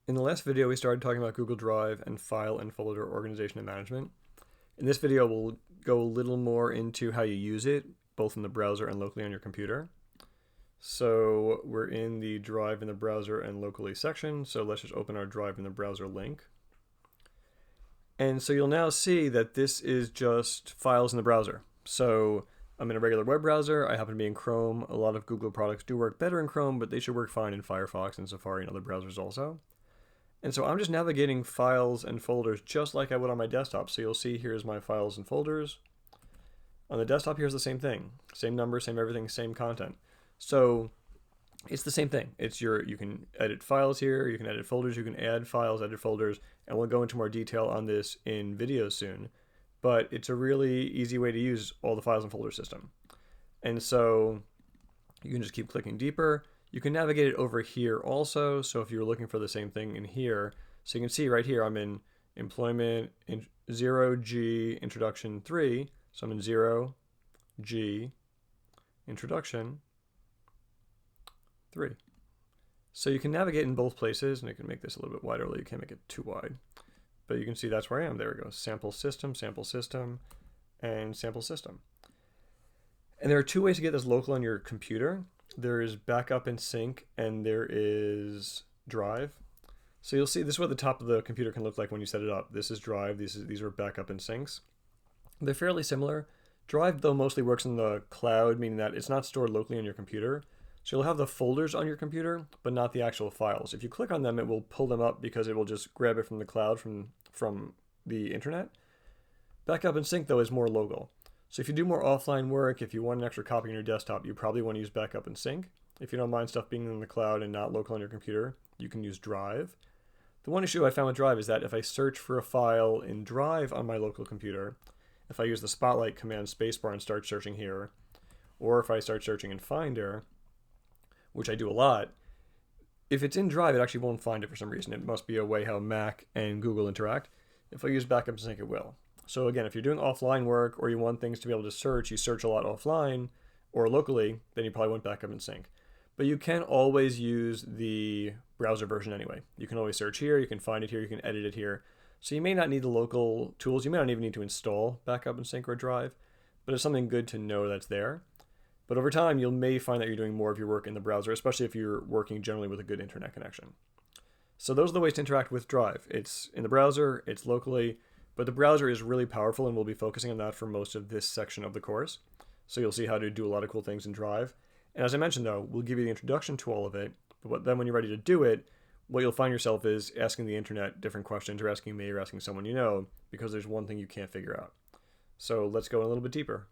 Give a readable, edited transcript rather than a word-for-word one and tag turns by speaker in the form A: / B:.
A: In the last video, we started talking about Google Drive and file and folder organization and management. In this video, we'll go a little more into how you use it, both in the browser and locally on your computer. So we're in the Drive in the browser and locally section. So let's just open our Drive in the browser link. And so you'll now see that this is just files in the browser. So I'm in a regular web browser. I happen to be in Chrome. A lot of Google products do work better in Chrome, but they should work fine in Firefox and Safari and other browsers also. And so I'm just navigating files and folders just like I would on my desktop. So you'll see here's my files and folders. On the desktop, here's the same thing. Same number, same everything, same content. So it's the same thing. You can edit files here, you can edit folders, you can add files, edit folders, and we'll go into more detail on this in videos soon. But it's a really easy way to use all the files and folder system. And so you can just keep clicking deeper. You can navigate it over here also. So if you're looking for the same thing in here, so you can see right here, I'm in employment in 0G introduction 3. So I'm in 0G introduction 3. So you can navigate in both places, and I can make this a little bit wider, although you can't make it too wide. But you can see that's where I am. There we go. Sample system, and sample system. And there are two ways to get this local on your computer. There is backup and sync, and there is drive. So you'll see this is what the top of the computer can look like when you set it up. This is drive, these are backup and syncs. They're fairly similar. Drive, though, mostly works in the cloud, meaning that it's not stored locally on your computer. So you'll have the folders on your computer, but not the actual files. If you click on them, it will pull them up because it will just grab it from the cloud from the internet. Backup and sync, though, is more local. So if you do more offline work, if you want an extra copy on your desktop, you probably want to use backup and sync. If you don't mind stuff being in the cloud and not local on your computer, you can use Drive. The one issue I found with Drive is that if I search for a file in Drive on my local computer, if I use the Spotlight command spacebar and start searching here, or if I start searching in Finder, which I do a lot, if it's in Drive, it actually won't find it for some reason. It must be a way how Mac and Google interact. If I use backup and sync, it will. So again, if you're doing offline work or you want things to be able to search, you search a lot offline or locally, then you probably want backup and sync. But you can always use the browser version anyway. You can always search here, you can find it here, you can edit it here. So you may not need the local tools. You may not even need to install backup and sync or drive, but it's something good to know that's there. But over time, you may find that you're doing more of your work in the browser, especially if you're working generally with a good internet connection. So those are the ways to interact with Drive. It's in the browser, it's locally, but the browser is really powerful, and we'll be focusing on that for most of this section of the course. So you'll see how to do a lot of cool things in Drive. And as I mentioned, though, we'll give you the introduction to all of it, but then when you're ready to do it, what you'll find yourself is asking the internet different questions, or asking me, or asking someone you know, because there's one thing you can't figure out. So let's go a little bit deeper.